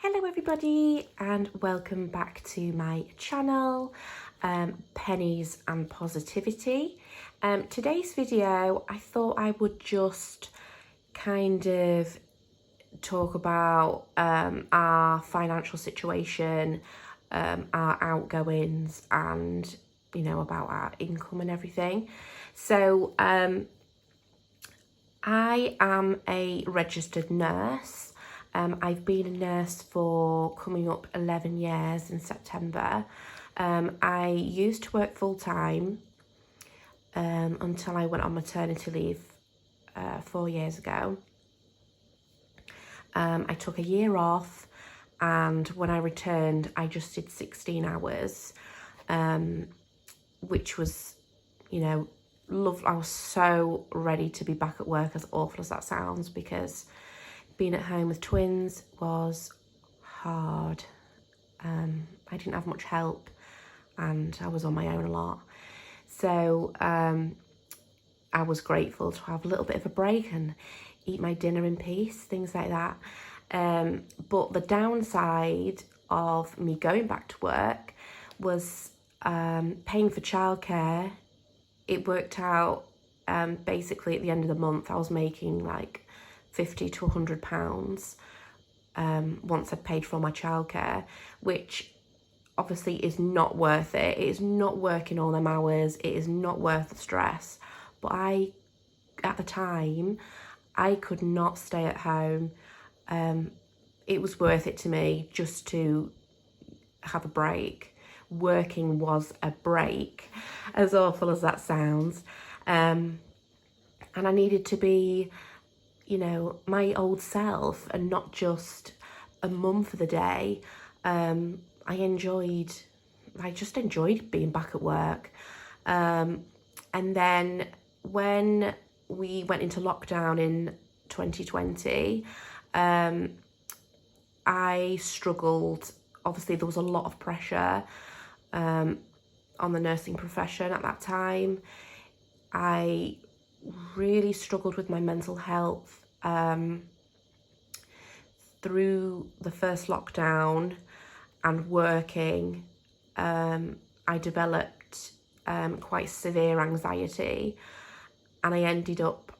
Hello everybody and welcome back to my channel, Pennies and Positivity. Today's video I thought I would just kind of talk about our financial situation, our outgoings and about our income and everything. So I am a registered nurse. I've been a nurse for coming up 11 years in September. I used to work full-time until I went on maternity leave 4 years ago. I took a year off, and when I returned I just did 16 hours, which was, lovely. I was so ready to be back at work, as awful as that sounds, because being at home with twins was hard. I didn't have much help and I was on my own a lot. So I was grateful to have a little bit of a break and eat my dinner in peace, things like that. But the downside of me going back to work was paying for childcare. It worked out basically at the end of the month I was making like £50 to £100 once I'd paid for all my childcare, which obviously is not worth it. It is not working all them hours. It is not worth the stress. But at the time, I could not stay at home. It was worth it to me just to have a break. Working was a break, as awful as that sounds. And I needed to be, my old self and not just a mum for the day. I just enjoyed being back at work. And then when we went into lockdown in 2020, I struggled. Obviously there was a lot of pressure on the nursing profession at that time. I really struggled with my mental health through the first lockdown and working. I developed quite severe anxiety, and I ended up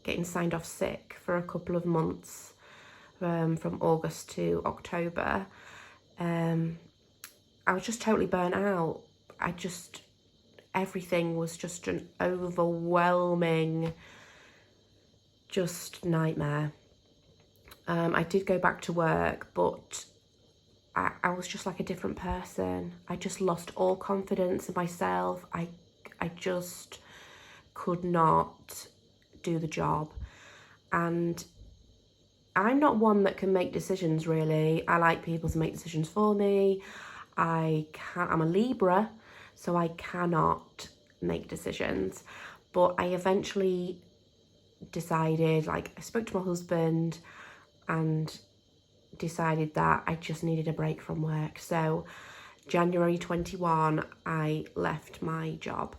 getting signed off sick for a couple of months, from August to October. I was just totally burnt out. Everything was just an overwhelming, just nightmare. I did go back to work, but I was just like a different person. I just lost all confidence in myself. I just could not do the job. And I'm not one that can make decisions, really. I like people to make decisions for me. I'm a Libra, so I cannot make decisions. But I eventually decided, I spoke to my husband and decided that I just needed a break from work. So January 21, I left my job.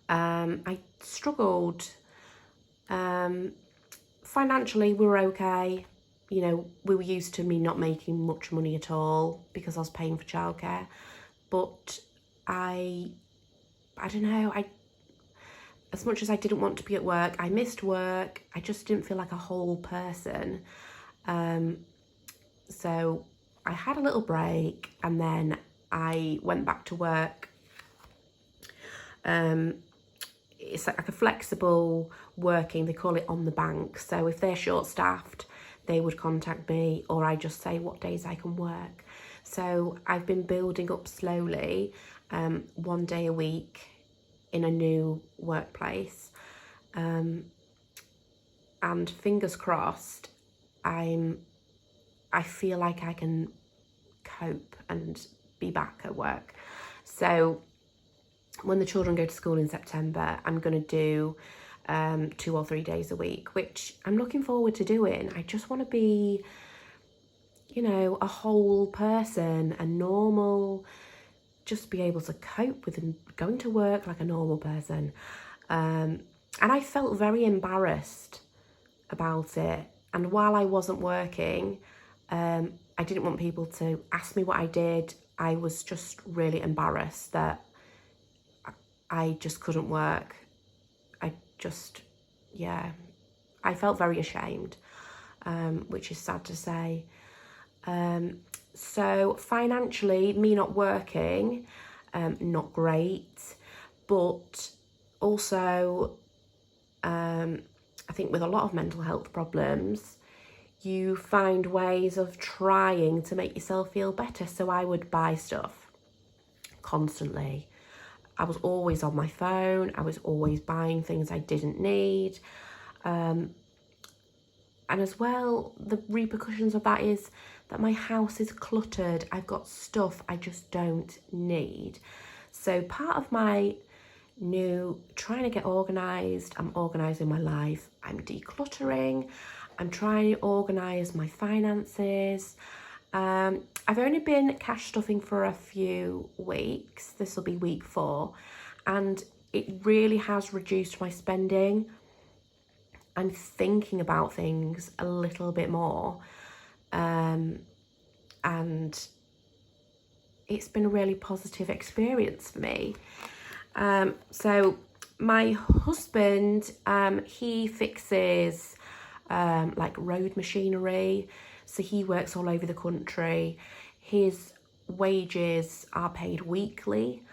I struggled. Financially, we were okay. We were used to me not making much money at all because I was paying for childcare. But I don't know, as much as I didn't want to be at work, I missed work. I just didn't feel like a whole person. So I had a little break and then I went back to work. It's like a flexible working, they call it on the bank. So if they're short-staffed, they would contact me, or I just say what days I can work. So I've been building up slowly, 1 day a week in a new workplace. And fingers crossed, I feel like I can cope and be back at work. So when the children go to school in September, I'm going to do 2 or 3 days a week, which I'm looking forward to doing. I just want to be, a whole person, a normal, just be able to cope with going to work like a normal person. And I felt very embarrassed about it. And while I wasn't working, I didn't want people to ask me what I did. I was just really embarrassed that I just couldn't work. I felt very ashamed, which is sad to say. So financially, me not working, not great, but also I think with a lot of mental health problems, you find ways of trying to make yourself feel better. So I would buy stuff constantly. I was always on my phone. I was always buying things I didn't need. And as well, the repercussions of that is that my house is cluttered. I've got stuff I just don't need. So part of my new trying to get organised, I'm organising my life. I'm decluttering. I'm trying to organise my finances. I've only been cash stuffing for a few weeks. This will be week 4. And it really has reduced my spending. I'm thinking about things a little bit more. And it's been a really positive experience for me. So my husband, he fixes like road machinery. So he works all over the country. His wages are paid weekly,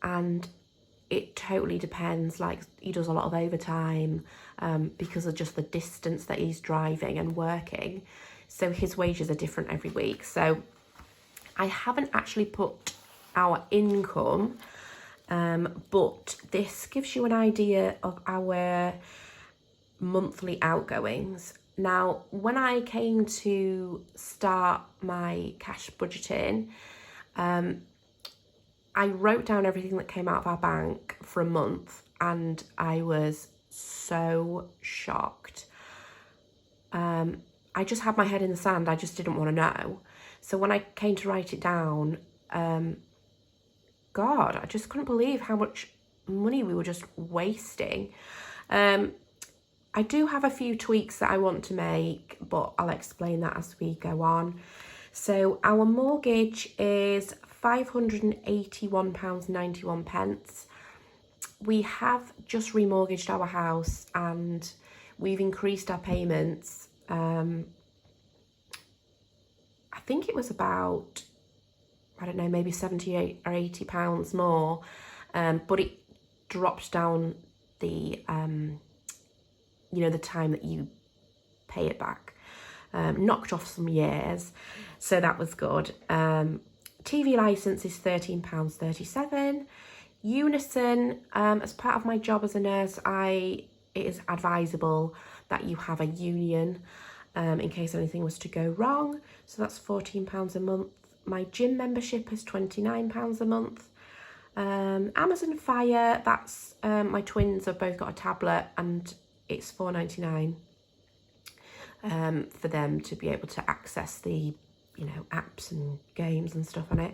and it totally depends. Like, he does a lot of overtime because of just the distance that he's driving and working. So his wages are different every week. So I haven't actually put our income, but this gives you an idea of our monthly outgoings. Now, when I came to start my cash budgeting, I wrote down everything that came out of our bank for a month, and I was so shocked. I just had my head in the sand. I just didn't want to know. So when I came to write it down, God, I just couldn't believe how much money we were just wasting. I do have a few tweaks that I want to make, but I'll explain that as we go on. So our mortgage is £581.91. We have just remortgaged our house and we've increased our payments. I think it was about, I don't know, maybe 78 or 80 pounds more, but it dropped down the the time that you pay it back, knocked off some years, so that was good. TV license is £13.37. Unison, as part of my job as a nurse, it is advisable that you have a union in case anything was to go wrong, so that's £14 a month. My gym membership is £29 a month. Amazon Fire, that's my twins have both got a tablet and it's £4.99 for them to be able to access the apps and games and stuff on it.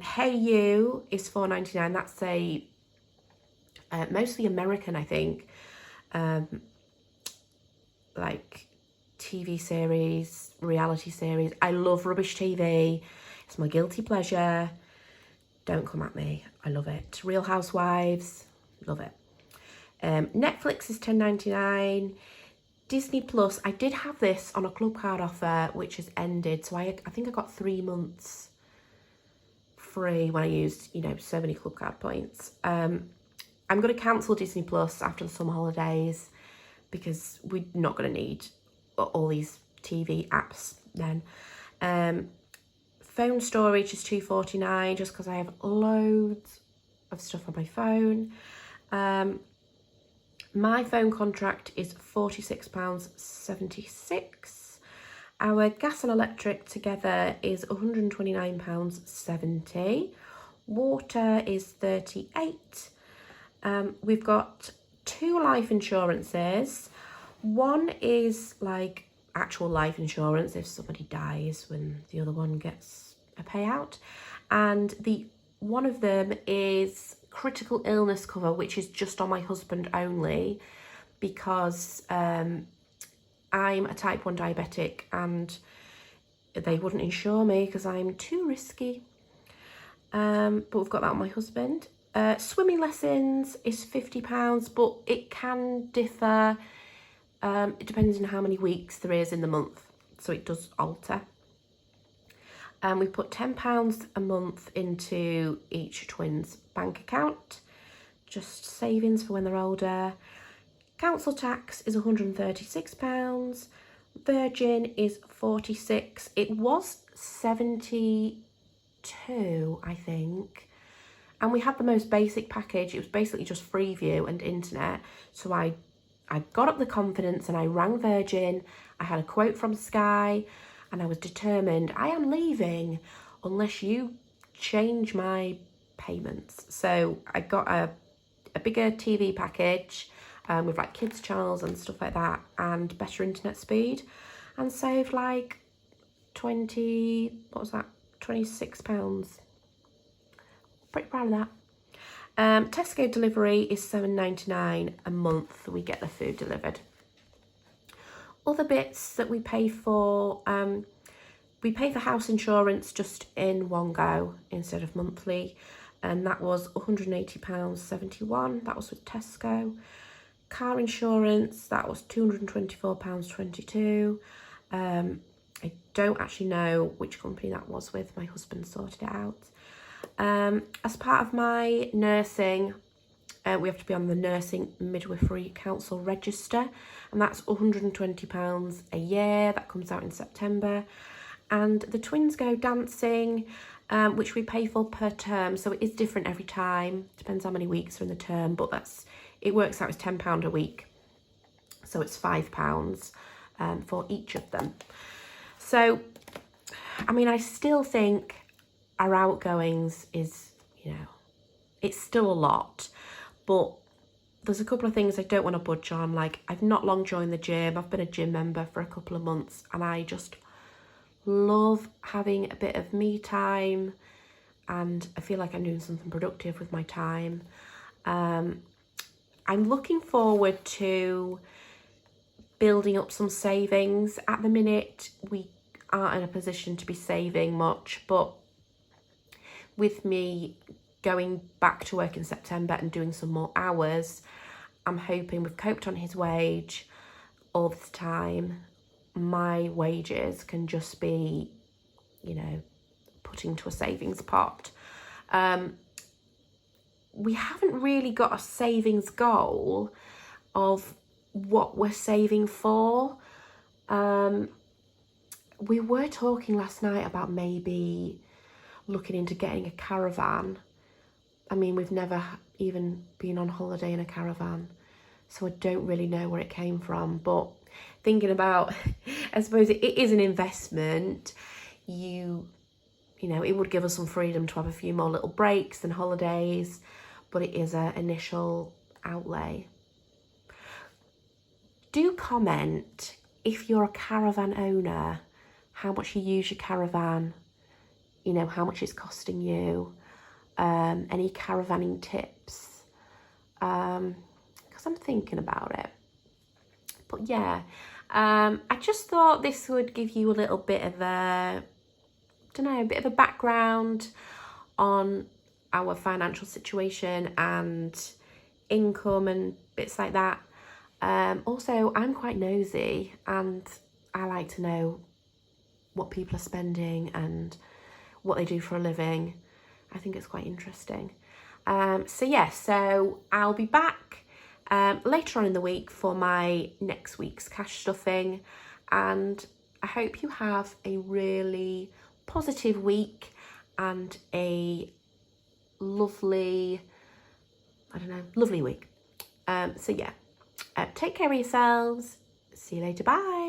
Hey You is £4.99. That's a mostly American, I think, like TV series, reality series. I love rubbish TV. It's my guilty pleasure. Don't come at me. I love it. Real Housewives, love it. Netflix is £10.99. Disney Plus, I did have this on a club card offer, which has ended. So I think I got 3 months free when I used, so many club card points. I'm going to cancel Disney Plus after the summer holidays because we're not going to need all these TV apps then. Phone storage is £2.49 just because I have loads of stuff on my phone. My phone contract is £46.76. Our gas and electric together is £129.70. Water is £38. We've got 2 life insurances. One is like actual life insurance if somebody dies, when the other one gets a payout. And one of them is critical illness cover, which is just on my husband only, because I'm a type 1 diabetic and they wouldn't insure me because I'm too risky. But we've got that on my husband. Swimming lessons is £50, but it can differ. It depends on how many weeks there is in the month, so it does alter. We put £10 a month into each twin's bank account, just savings for when they're older. Council tax is £136. Virgin is 46. It was 72, I think. And we had the most basic package. It was basically just Freeview and internet. So I got up the confidence and I rang Virgin. I had a quote from Sky and I was determined, I am leaving unless you change my payments. So I got a bigger TV package with like kids channels and stuff like that, and better internet speed, and saved like £26. Pretty proud of that. Tesco delivery is £7.99 a month. We get the food delivered. Other bits that we pay for house insurance just in one go instead of monthly, and that was £180.71. That was with Tesco. Car insurance, that was £224.22. I don't actually know which company that was with. My husband sorted it out. As part of my nursing, we have to be on the Nursing Midwifery Council register, and that's £120 a year. That comes out in September. And the twins go dancing, which we pay for per term, so it is different every time. Depends how many weeks are in the term, but it works out as £10 a week, so it's £5 for each of them. So, I mean, I still think our outgoings is, it's still a lot, but there's a couple of things I don't want to budge on. Like, I've not long joined the gym. I've been a gym member for a couple of months, and I just love having a bit of me time, and I feel like I'm doing something productive with my time. I'm looking forward to building up some savings. At the minute, we aren't in a position to be saving much, but with me going back to work in September and doing some more hours, I'm hoping with Coped on his wage all this time, my wages can just be, put into a savings pot. We haven't really got a savings goal of what we're saving for. We were talking last night about maybe looking into getting a caravan. I mean, we've never even been on holiday in a caravan, so I don't really know where it came from. But thinking about, I suppose it is an investment. It would give us some freedom to have a few more little breaks and holidays, but it is an initial outlay. Do comment if you're a caravan owner, how much you use your caravan, how much it's costing you, any caravanning tips, because I'm thinking about it. But yeah, I just thought this would give you a little bit of a bit of a background on our financial situation and income and bits like that. Also, I'm quite nosy and I like to know what people are spending and what they do for a living. I think it's quite interesting. So I'll be back later on in the week for my next week's cash stuffing, and I hope you have a really positive week and a lovely week. Take care of yourselves. See you later. Bye.